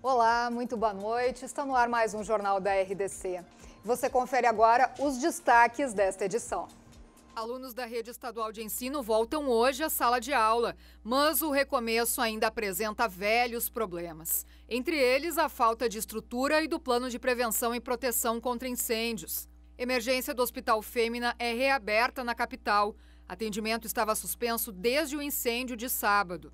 Olá, muito boa noite. Está no ar mais um Jornal da RDC. Você confere agora os destaques desta edição. Alunos da rede estadual de ensino voltam hoje à sala de aula, mas o recomeço ainda apresenta velhos problemas. Entre eles, a falta de estrutura e do plano de prevenção e proteção contra incêndios. Emergência do Hospital Fêmea é reaberta na capital. Atendimento estava suspenso desde o incêndio de sábado.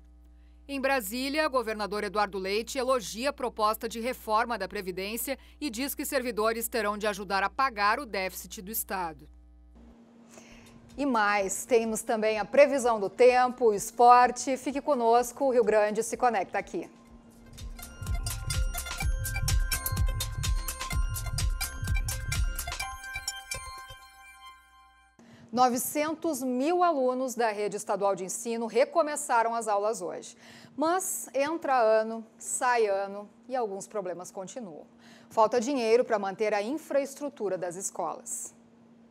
Em Brasília, o governador Eduardo Leite elogia a proposta de reforma da Previdência e diz que servidores terão de ajudar a pagar o déficit do Estado. E mais, temos também a previsão do tempo, o esporte. Fique conosco, o Rio Grande se conecta aqui. – 900 mil alunos da rede estadual de ensino recomeçaram as aulas hoje. Mas entra ano, sai ano e alguns problemas continuam. Falta dinheiro para manter a infraestrutura das escolas.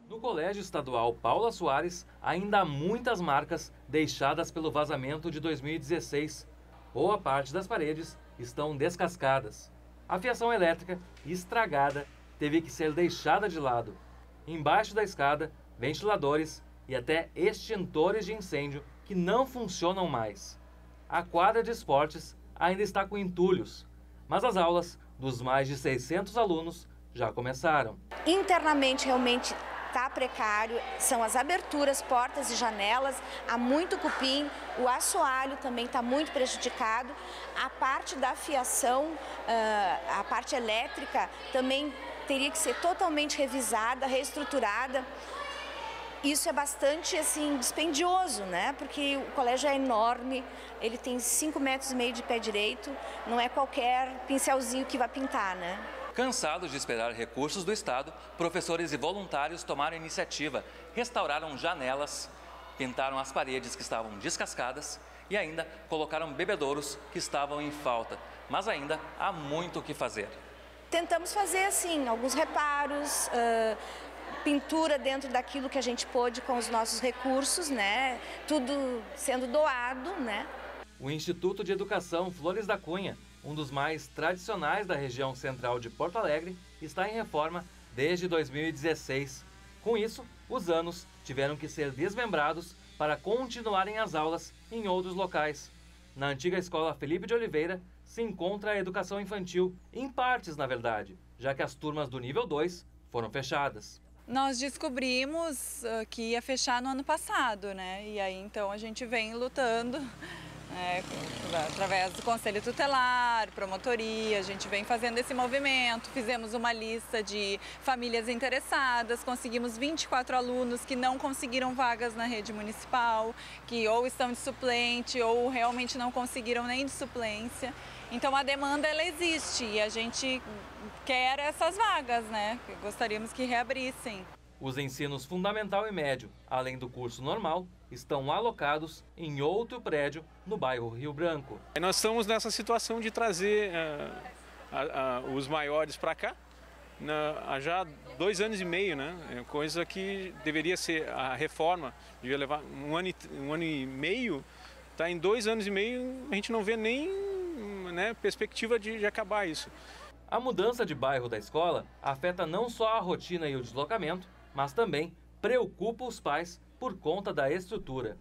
No Colégio Estadual Paula Soares, ainda há muitas marcas deixadas pelo vazamento de 2016. Boa parte das paredes estão descascadas. A fiação elétrica, estragada, teve que ser deixada de lado. Embaixo da escada, ventiladores e até extintores de incêndio que não funcionam mais. A quadra de esportes ainda está com entulhos, mas as aulas dos mais de 600 alunos já começaram. Internamente, realmente está precário, são as aberturas, portas e janelas, há muito cupim, o assoalho também está muito prejudicado, a parte da fiação, a parte elétrica também teria que ser totalmente revisada, reestruturada. Isso é bastante assim, dispendioso, né? Porque o colégio é enorme, ele tem 5,5 metros de pé direito, não é qualquer pincelzinho que vai pintar, né? Cansados de esperar recursos do Estado, professores e voluntários tomaram iniciativa, restauraram janelas, pintaram as paredes que estavam descascadas e ainda colocaram bebedouros que estavam em falta. Mas ainda há muito o que fazer. Tentamos fazer assim, alguns reparos, pintura dentro daquilo que a gente pôde com os nossos recursos, né? Tudo sendo doado, né? O Instituto de Educação Flores da Cunha, um dos mais tradicionais da região central de Porto Alegre, está em reforma desde 2016. Com isso, os anos tiveram que ser desmembrados para continuarem as aulas em outros locais. Na antiga escola Felipe de Oliveira se encontra a educação infantil, em partes na verdade, já que as turmas do nível 2 foram fechadas. Nós descobrimos que ia fechar no ano passado, né? E aí então a gente vem lutando, através do Conselho Tutelar, promotoria, a gente vem fazendo esse movimento, fizemos uma lista de famílias interessadas, conseguimos 24 alunos que não conseguiram vagas na rede municipal, que ou estão de suplente ou realmente não conseguiram nem de suplência. Então a demanda ela existe e a gente quer essas vagas, né? Gostaríamos que reabrissem. Os ensinos fundamental e médio, além do curso normal, estão alocados em outro prédio no bairro Rio Branco. Nós estamos nessa situação de trazer os maiores para cá há já 2 anos e meio, né? Coisa que deveria ser a reforma, devia levar um ano e meio, tá em 2 anos e meio, a gente não vê nem perspectiva de acabar isso. A mudança de bairro da escola afeta não só a rotina e o deslocamento, mas também preocupa os pais por conta da estrutura.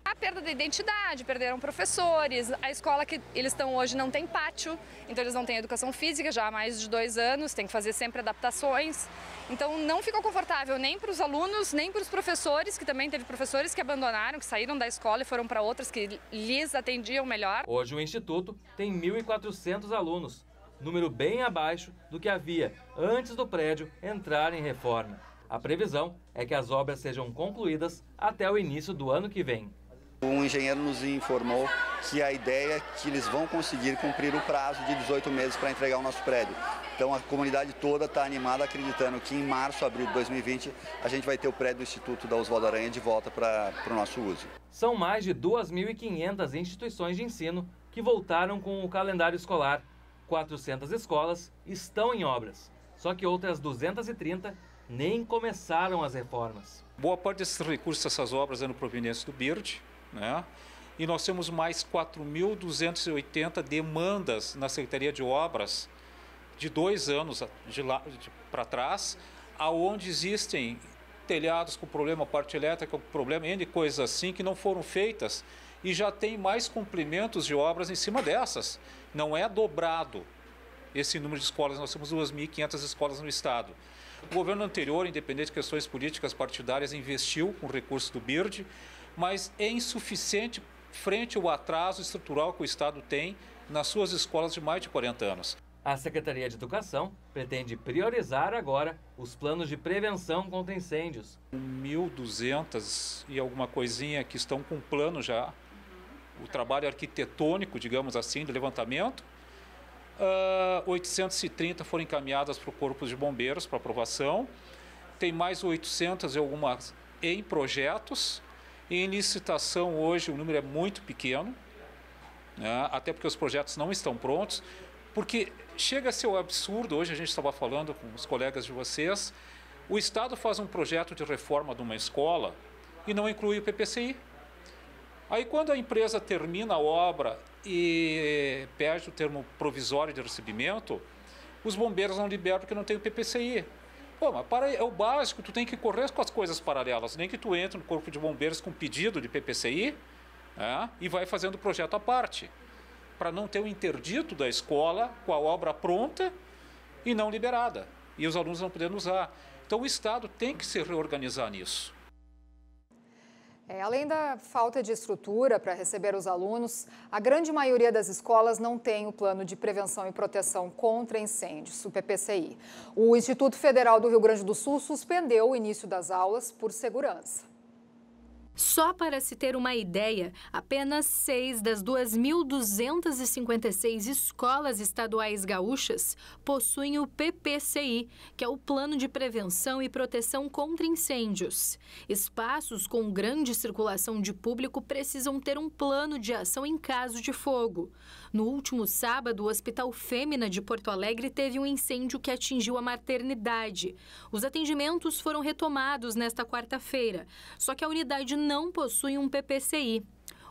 A perda da identidade, perderam professores, a escola que eles estão hoje não tem pátio, então eles não têm educação física já há mais de 2 anos, tem que fazer sempre adaptações. Então não ficou confortável nem para os alunos, nem para os professores, que também teve professores que abandonaram, que saíram da escola e foram para outras que lhes atendiam melhor. Hoje o Instituto tem 1.400 alunos, número bem abaixo do que havia antes do prédio entrar em reforma. A previsão é que as obras sejam concluídas até o início do ano que vem. O engenheiro nos informou que a ideia é que eles vão conseguir cumprir o prazo de 18 meses para entregar o nosso prédio. Então a comunidade toda está animada, acreditando que em março, abril de 2020, a gente vai ter o prédio do Instituto da Oswaldo Aranha de volta para o nosso uso. São mais de 2.500 instituições de ensino que voltaram com o calendário escolar. 400 escolas estão em obras, só que outras 230 nem começaram as reformas. Boa parte desses recursos, essas obras eram provenientes do BIRD, né? e nós temos mais 4.280 demandas na Secretaria de Obras de 2 anos para trás, aonde existem telhados com problema, parte elétrica com problema, N coisas assim que não foram feitas e já tem mais cumprimentos de obras em cima dessas. Não é dobrado esse número de escolas, nós temos 2.500 escolas no estado. O governo anterior, independente de questões políticas partidárias, investiu com recursos do BIRD, mas é insuficiente frente ao atraso estrutural que o estado tem nas suas escolas de mais de 40 anos. A Secretaria de Educação pretende priorizar agora os planos de prevenção contra incêndios. 1.200 e alguma coisinha que estão com plano já. O trabalho arquitetônico, digamos assim, de levantamento. 830 foram encaminhadas para o Corpo de Bombeiros para aprovação. Tem mais 800 e algumas em projetos. Em licitação hoje o número é muito pequeno, né? Até porque os projetos não estão prontos. Porque chega a ser um absurdo, hoje a gente estava falando com os colegas de vocês, o Estado faz um projeto de reforma de uma escola e não inclui o PPCI. Aí quando a empresa termina a obra e perde o termo provisório de recebimento, os bombeiros não liberam porque não tem o PPCI. Pô, mas é o básico, tu tem que correr com as coisas paralelas, nem que tu entre no Corpo de Bombeiros com pedido de PPCI, né, e vai fazendo o projeto à parte, para não ter o interdito da escola com a obra pronta e não liberada, e os alunos não podendo usar. Então o Estado tem que se reorganizar nisso. Além da falta de estrutura para receber os alunos, a grande maioria das escolas não tem o Plano de Prevenção e Proteção contra Incêndios, o PPCI. O Instituto Federal do Rio Grande do Sul suspendeu o início das aulas por segurança. Só para se ter uma ideia, apenas 6 das 2.256 escolas estaduais gaúchas possuem o PPCI, que é o Plano de Prevenção e Proteção contra Incêndios. Espaços com grande circulação de público precisam ter um plano de ação em caso de fogo. No último sábado, o Hospital Fêmea de Porto Alegre teve um incêndio que atingiu a maternidade. Os atendimentos foram retomados nesta quarta-feira, só que a unidade não possui um PPCI.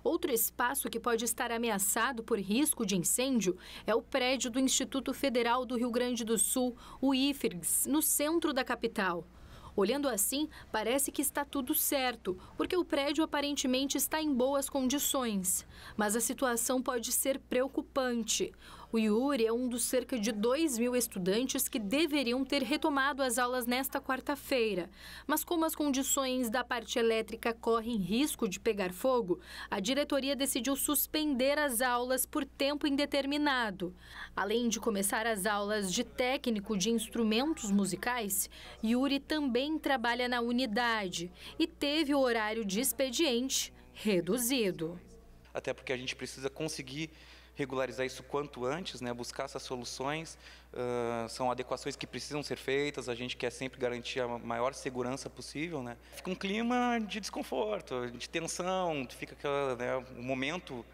Outro espaço que pode estar ameaçado por risco de incêndio é o prédio do Instituto Federal do Rio Grande do Sul, o IFRGS, no centro da capital. Olhando assim, parece que está tudo certo, porque o prédio aparentemente está em boas condições. Mas a situação pode ser preocupante. O Yuri é um dos cerca de 2.000 estudantes que deveriam ter retomado as aulas nesta quarta-feira. Mas como as condições da parte elétrica correm risco de pegar fogo, a diretoria decidiu suspender as aulas por tempo indeterminado. Além de começar as aulas de técnico de instrumentos musicais, Yuri também trabalha na unidade e teve o horário de expediente reduzido. Até porque a gente precisa conseguir regularizar isso quanto antes, né? Buscar essas soluções, são adequações que precisam ser feitas, a gente quer sempre garantir a maior segurança possível, né? Fica um clima de desconforto, de tensão, fica aquela, né, o momento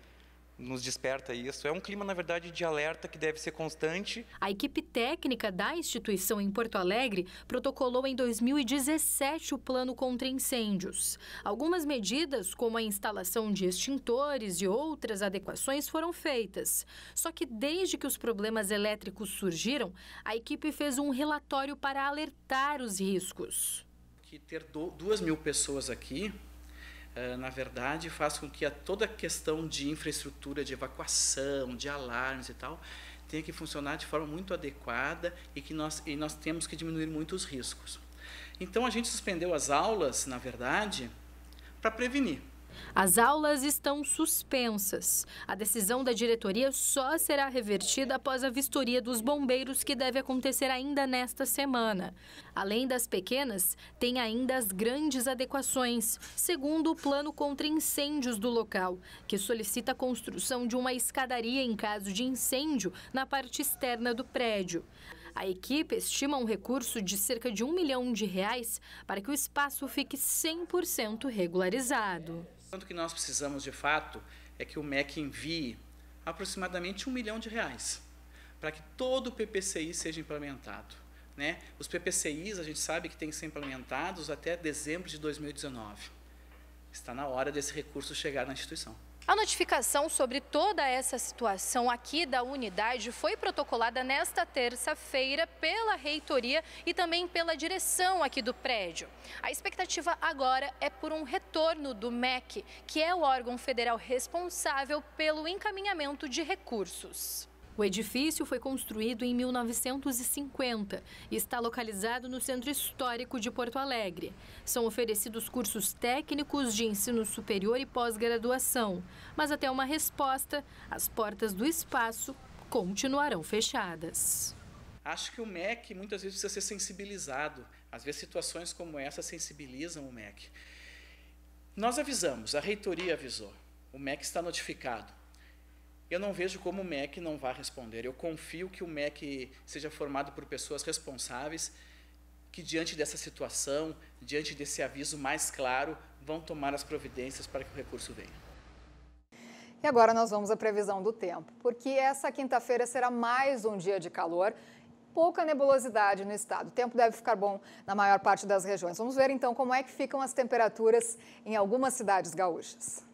nos desperta isso. É um clima, na verdade, de alerta que deve ser constante. A equipe técnica da instituição em Porto Alegre protocolou em 2017 o plano contra incêndios. Algumas medidas, como a instalação de extintores e outras adequações, foram feitas. Só que desde que os problemas elétricos surgiram, a equipe fez um relatório para alertar os riscos. Que ter 2.000 pessoas aqui, na verdade, faz com que toda a questão de infraestrutura, de evacuação, de alarmes e tal, tenha que funcionar de forma muito adequada e que nós temos que diminuir muito os riscos. Então, a gente suspendeu as aulas, na verdade, para prevenir. As aulas estão suspensas. A decisão da diretoria só será revertida após a vistoria dos bombeiros, que deve acontecer ainda nesta semana. Além das pequenas, tem ainda as grandes adequações, segundo o plano contra incêndios do local, que solicita a construção de uma escadaria em caso de incêndio na parte externa do prédio. A equipe estima um recurso de cerca de R$1 milhão para que o espaço fique 100% regularizado. O que nós precisamos, de fato, é que o MEC envie aproximadamente R$1 milhão para que todo o PPCI seja implementado, né? Os PPCIs, a gente sabe que têm que ser implementados até dezembro de 2019. Está na hora desse recurso chegar na instituição. A notificação sobre toda essa situação aqui da unidade foi protocolada nesta terça-feira pela reitoria e também pela direção aqui do prédio. A expectativa agora é por um retorno do MEC, que é o órgão federal responsável pelo encaminhamento de recursos. O edifício foi construído em 1950 e está localizado no Centro Histórico de Porto Alegre. São oferecidos cursos técnicos de ensino superior e pós-graduação, mas até uma resposta, as portas do espaço continuarão fechadas. Acho que o MEC muitas vezes precisa ser sensibilizado. Às vezes situações como essa sensibilizam o MEC. Nós avisamos, a reitoria avisou, o MEC está notificado. Eu não vejo como o MEC não vai responder. Eu confio que o MEC seja formado por pessoas responsáveis, que diante dessa situação, diante desse aviso mais claro, vão tomar as providências para que o recurso venha. E agora nós vamos à previsão do tempo, porque essa quinta-feira será mais um dia de calor, pouca nebulosidade no estado. O tempo deve ficar bom na maior parte das regiões. Vamos ver então como é que ficam as temperaturas em algumas cidades gaúchas.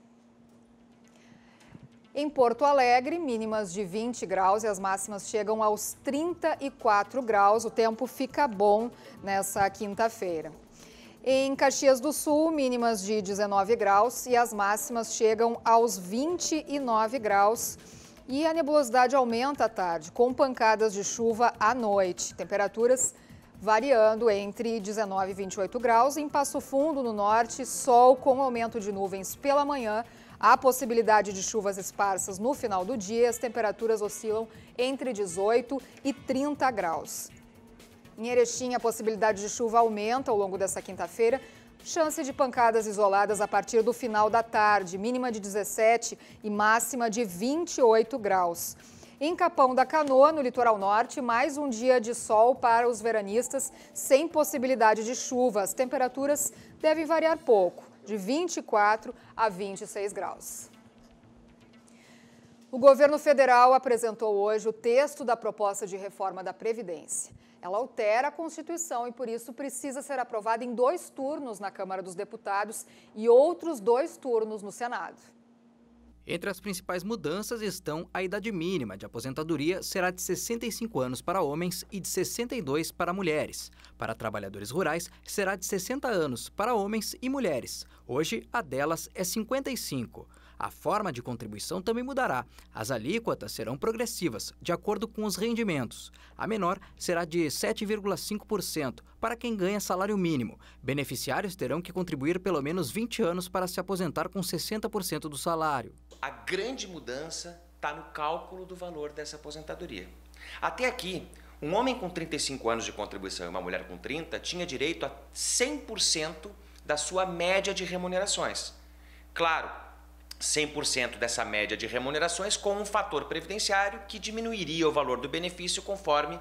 Em Porto Alegre, mínimas de 20 graus e as máximas chegam aos 34 graus. O tempo fica bom nessa quinta-feira. Em Caxias do Sul, mínimas de 19 graus e as máximas chegam aos 29 graus. E a nebulosidade aumenta à tarde, com pancadas de chuva à noite. Temperaturas variando entre 19 e 28 graus. Em Passo Fundo, no norte, sol com aumento de nuvens pela manhã. Há possibilidade de chuvas esparsas no final do dia. As temperaturas oscilam entre 18 e 30 graus. Em Erechim, a possibilidade de chuva aumenta ao longo dessa quinta-feira. Chance de pancadas isoladas a partir do final da tarde, mínima de 17 e máxima de 28 graus. Em Capão da Canoa, no litoral norte, mais um dia de sol para os veranistas, sem possibilidade de chuva. As temperaturas devem variar pouco, de 24 a 26 graus. O governo federal apresentou hoje o texto da proposta de reforma da Previdência. Ela altera a Constituição e, por isso, precisa ser aprovada em 2 turnos na Câmara dos Deputados e outros 2 turnos no Senado. Entre as principais mudanças estão a idade mínima de aposentadoria será de 65 anos para homens e de 62 para mulheres. Para trabalhadores rurais, será de 60 anos para homens e mulheres. Hoje, a delas é 55. A forma de contribuição também mudará. As alíquotas serão progressivas, de acordo com os rendimentos. A menor será de 7,5% para quem ganha salário mínimo. Beneficiários terão que contribuir pelo menos 20 anos para se aposentar com 60% do salário. A grande mudança está no cálculo do valor dessa aposentadoria. Até aqui, um homem com 35 anos de contribuição e uma mulher com 30 tinha direito a 100% da sua média de remunerações. Claro, 100% dessa média de remunerações com um fator previdenciário que diminuiria o valor do benefício conforme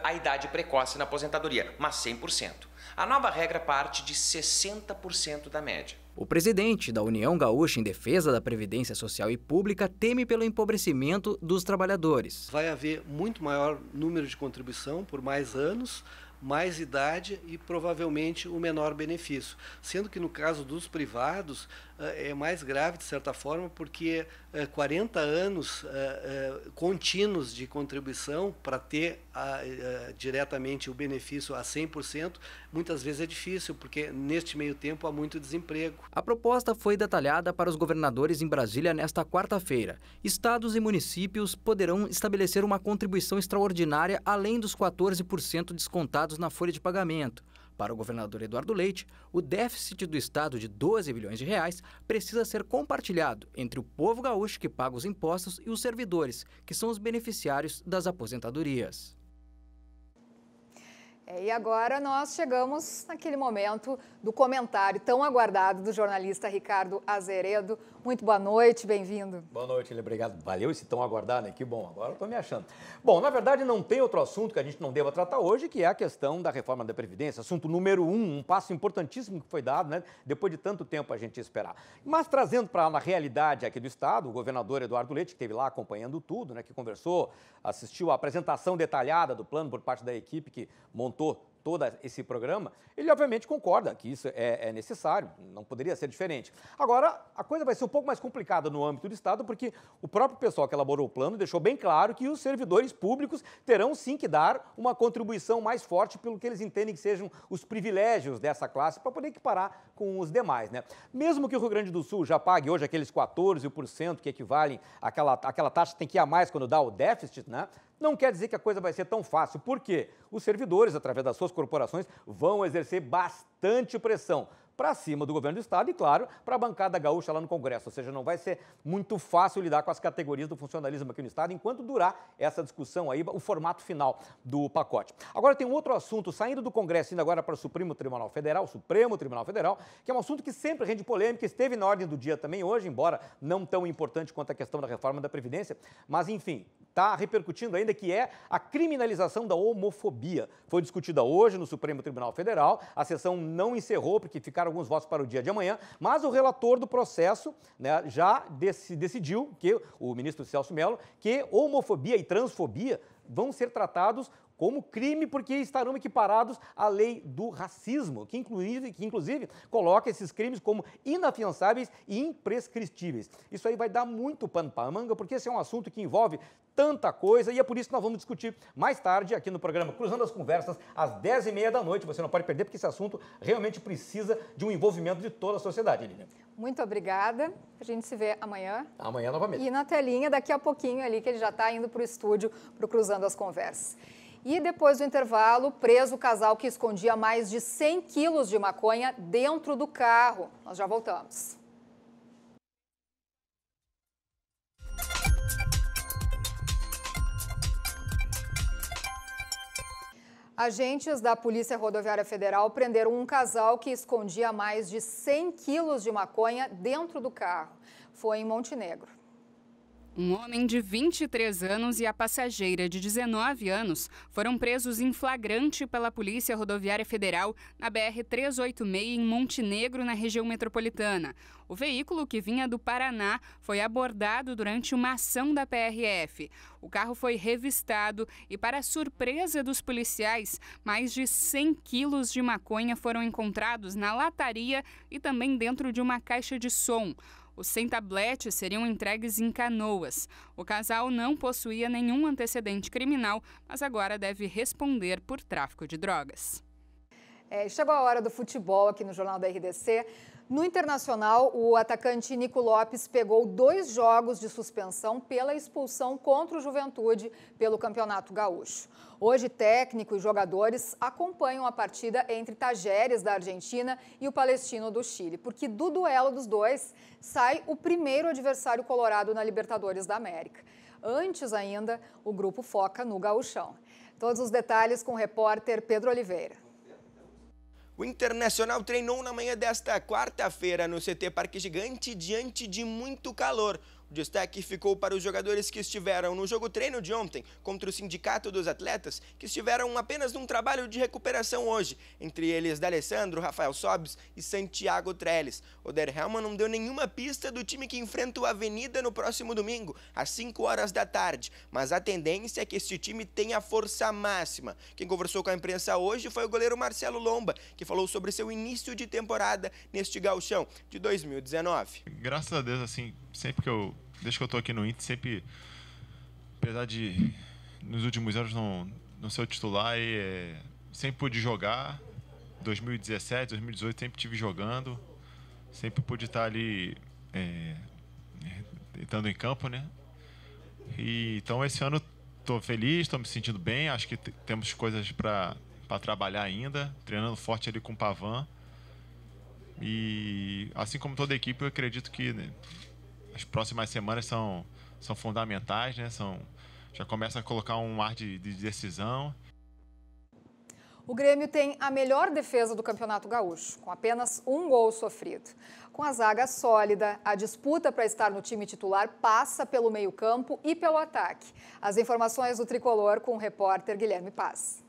a idade precoce na aposentadoria, mas 100%. A nova regra parte de 60% da média. O presidente da União Gaúcha em Defesa da Previdência Social e Pública teme pelo empobrecimento dos trabalhadores. Vai haver muito maior número de contribuição por mais anos, mais idade e provavelmente o menor benefício. Sendo que no caso dos privados é mais grave de certa forma porque 40 anos contínuos de contribuição para ter diretamente o benefício a 100%, muitas vezes é difícil porque neste meio tempo há muito desemprego. A proposta foi detalhada para os governadores em Brasília nesta quarta-feira. Estados e municípios poderão estabelecer uma contribuição extraordinária além dos 14% descontados na folha de pagamento. Para o governador Eduardo Leite, o déficit do estado de 12 bilhões de reais precisa ser compartilhado entre o povo gaúcho que paga os impostos e os servidores, que são os beneficiários das aposentadorias. E agora nós chegamos naquele momento do comentário tão aguardado do jornalista Ricardo Azeredo. Muito boa noite, bem-vindo. Boa noite, obrigado. Valeu esse tão aguardado, né? Que bom, agora estou me achando. Bom, na verdade não tem outro assunto que a gente não deva tratar hoje, que é a questão da reforma da Previdência. Assunto número 1, um passo importantíssimo que foi dado, né? Depois de tanto tempo a gente esperar. Mas trazendo para a realidade aqui do Estado, o governador Eduardo Leite, que esteve lá acompanhando tudo, né? Que conversou, assistiu à apresentação detalhada do plano por parte da equipe que montou todo esse programa, ele obviamente concorda que isso é necessário, não poderia ser diferente. Agora, a coisa vai ser um pouco mais complicada no âmbito do Estado, porque o próprio pessoal que elaborou o plano deixou bem claro que os servidores públicos terão sim que dar uma contribuição mais forte pelo que eles entendem que sejam os privilégios dessa classe para poder equiparar com os demais, né? Mesmo que o Rio Grande do Sul já pague hoje aqueles 14% que equivalem àquela taxa que tem que ir a mais quando dá o déficit, né? Não quer dizer que a coisa vai ser tão fácil, porque os servidores, através das suas corporações, vão exercer bastante pressão para cima do governo do Estado e, claro, para a bancada gaúcha lá no Congresso. Ou seja, não vai ser muito fácil lidar com as categorias do funcionalismo aqui no Estado enquanto durar essa discussão aí, o formato final do pacote. Agora tem um outro assunto, saindo do Congresso, indo agora para o Supremo Tribunal Federal, que é um assunto que sempre rende polêmica, esteve na ordem do dia também hoje, embora não tão importante quanto a questão da reforma da Previdência, mas, enfim, está repercutindo ainda, que é a criminalização da homofobia. Foi discutida hoje no Supremo Tribunal Federal, a sessão não encerrou porque ficaram alguns votos para o dia de amanhã, mas o relator do processo, né, já decidiu, que o ministro Celso Mello, que homofobia e transfobia vão ser tratados como crime porque estarão equiparados à lei do racismo, que inclusive coloca esses crimes como inafiançáveis e imprescritíveis. Isso aí vai dar muito pano para a manga, porque esse é um assunto que envolve tanta coisa e é por isso que nós vamos discutir mais tarde aqui no programa Cruzando as Conversas, às 10h30 da noite. Você não pode perder, porque esse assunto realmente precisa de um envolvimento de toda a sociedade, Lilian. Muito obrigada. A gente se vê amanhã. Amanhã novamente. E na telinha, daqui a pouquinho ali, que ele já está indo para o estúdio, para o Cruzando as Conversas. E depois do intervalo, preso o casal que escondia mais de 100 quilos de maconha dentro do carro. Nós já voltamos. Agentes da Polícia Rodoviária Federal prenderam um casal que escondia mais de 100 quilos de maconha dentro do carro. Foi em Montenegro. Um homem de 23 anos e a passageira de 19 anos foram presos em flagrante pela Polícia Rodoviária Federal na BR-386 em Montenegro, na região metropolitana. O veículo, que vinha do Paraná, foi abordado durante uma ação da PRF. O carro foi revistado e, para surpresa dos policiais, mais de 100 quilos de maconha foram encontrados na lataria e também dentro de uma caixa de som. Os 100 tabletes seriam entregues em Canoas. O casal não possuía nenhum antecedente criminal, mas agora deve responder por tráfico de drogas. Chegou a hora do futebol aqui no Jornal da RDC. No Internacional, o atacante Nico Lopes pegou 2 jogos de suspensão pela expulsão contra o Juventude pelo Campeonato Gaúcho. Hoje, técnico e jogadores acompanham a partida entre Tajeres, da Argentina, e o Palestino, do Chile, porque do duelo dos dois sai o primeiro adversário colorado na Libertadores da América. Antes ainda, o grupo foca no Gauchão. Todos os detalhes com o repórter Pedro Oliveira. O Internacional treinou na manhã desta quarta-feira no CT Parque Gigante diante de muito calor. O destaque ficou para os jogadores que estiveram no jogo treino de ontem contra o Sindicato dos Atletas, que estiveram apenas num trabalho de recuperação hoje, entre eles D'Alessandro, Rafael Sobis e Santiago Trellis. O Der Helman não deu nenhuma pista do time que enfrenta o Avenida no próximo domingo, às 5 horas da tarde, mas a tendência é que este time tenha força máxima. Quem conversou com a imprensa hoje foi o goleiro Marcelo Lomba, que falou sobre seu início de temporada neste gauchão de 2019. Graças a Deus, assim, desde que eu tô aqui no Inter, sempre, apesar de nos últimos anos não ser o titular, sempre pude jogar. 2017, 2018 sempre estive jogando, sempre pude estar ali estando em campo, né? Então esse ano estou feliz, estou me sentindo bem, acho que temos coisas para trabalhar ainda, treinando forte ali com o Pavan. E assim como toda a equipe, eu acredito que, né, as próximas semanas são fundamentais, né? Já começa a colocar um ar de decisão. O Grêmio tem a melhor defesa do Campeonato Gaúcho, com apenas 1 gol sofrido. Com a zaga sólida, a disputa para estar no time titular passa pelo meio-campo e pelo ataque. As informações do Tricolor com o repórter Guilherme Paz.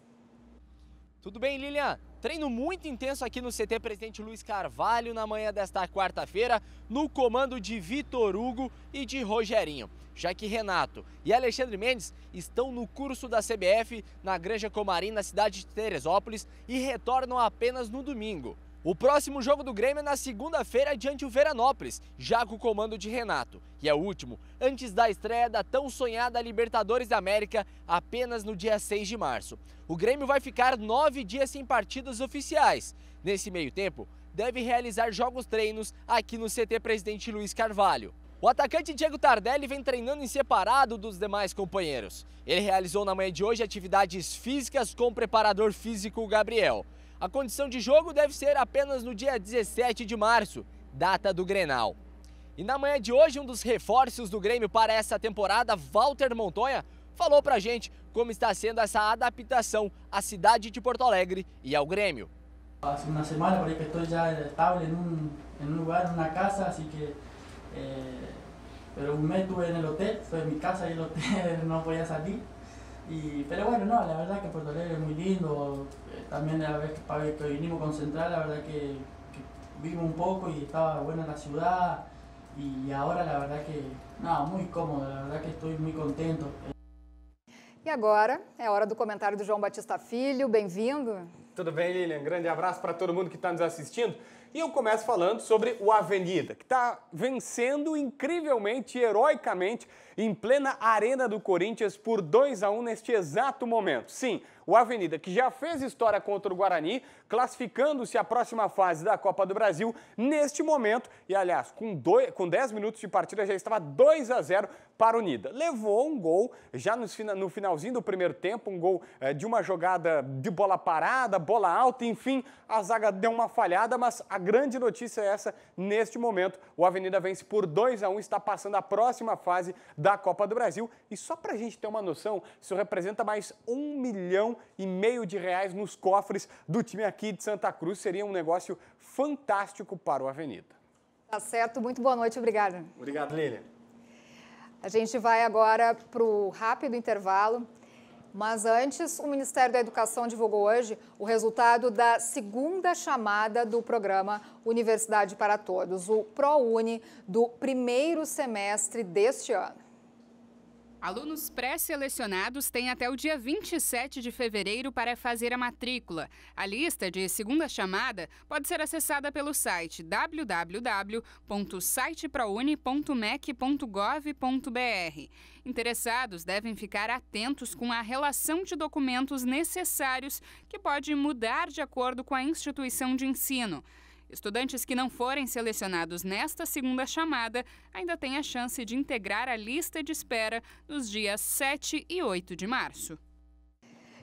Tudo bem, Lilian? Treino muito intenso aqui no CT Presidente Luiz Carvalho na manhã desta quarta-feira, no comando de Vitor Hugo e de Rogerinho, já que Renato e Alexandre Mendes estão no curso da CBF na Granja Comarim, na cidade de Teresópolis, e retornam apenas no domingo. O próximo jogo do Grêmio é na segunda-feira diante do Veranópolis, já com o comando de Renato. E é o último, antes da estreia da tão sonhada Libertadores da América, apenas no dia 6 de março. O Grêmio vai ficar 9 dias sem partidas oficiais. Nesse meio tempo, deve realizar jogos-treinos aqui no CT Presidente Luiz Carvalho. O atacante Diego Tardelli vem treinando em separado dos demais companheiros. Ele realizou na manhã de hoje atividades físicas com o preparador físico Gabriel. A condição de jogo deve ser apenas no dia 17 de março, data do Grenal. E na manhã de hoje, um dos reforços do Grêmio para essa temporada, Walter Montoya, falou pra gente como está sendo essa adaptação à cidade de Porto Alegre e ao Grêmio. Há uma semana por aí que estou já estável em um lugar, em uma casa, assim que... pero un mes estuve en el hotel, estoy en mi casa y el hotel no podía salir. Pero bueno, no, la verdad que Porto Alegre es muy lindo, también la vez que vinimos con Central, la verdad que vimos un poco y estaba buena la ciudad y ahora la verdad que, no, muy cómodo, la verdad que estoy muy contento. E agora é hora do comentário do João Batista Filho, bem-vindo. Tudo bem, Lilian? Grande abraço para todo mundo que está nos assistindo. E eu começo falando sobre o Avenida, que está vencendo incrivelmente, heroicamente, em plena Arena do Corinthians por 2-1 neste exato momento. Sim, o Avenida, que já fez história contra o Guarani, classificando-se à próxima fase da Copa do Brasil neste momento. E, aliás, com 10 minutos de partida já estava 2-0 para o Unida. Levou um gol já no finalzinho do primeiro tempo, um gol de uma jogada de bola parada, bola alta, enfim, a zaga deu uma falhada, mas a grande notícia é essa, neste momento, o Avenida vence por 2-1, está passando a próxima fase da Copa do Brasil. E só para a gente ter uma noção, isso representa mais R$1,5 milhão nos cofres do time aqui de Santa Cruz. Seria um negócio fantástico para o Avenida. Tá certo, muito boa noite, obrigada. Obrigado, Lilian. A gente vai agora para o rápido intervalo, mas antes o Ministério da Educação divulgou hoje o resultado da segunda chamada do programa Universidade para Todos, o ProUni, do primeiro semestre deste ano. Alunos pré-selecionados têm até o dia 27 de fevereiro para fazer a matrícula. A lista de segunda chamada pode ser acessada pelo site www.siteprouni.mec.gov.br. Interessados devem ficar atentos com a relação de documentos necessários, que pode mudar de acordo com a instituição de ensino. Estudantes que não forem selecionados nesta segunda chamada ainda têm a chance de integrar a lista de espera nos dias 7 e 8 de março.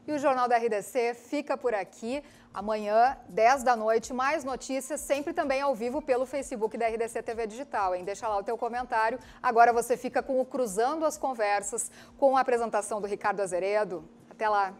E o Jornal da RDC fica por aqui. Amanhã, 10 da noite, mais notícias, sempre também ao vivo pelo Facebook da RDC TV Digital, hein? Deixa lá o teu comentário. Agora você fica com o Cruzando as Conversas, com a apresentação do Ricardo Azeredo. Até lá!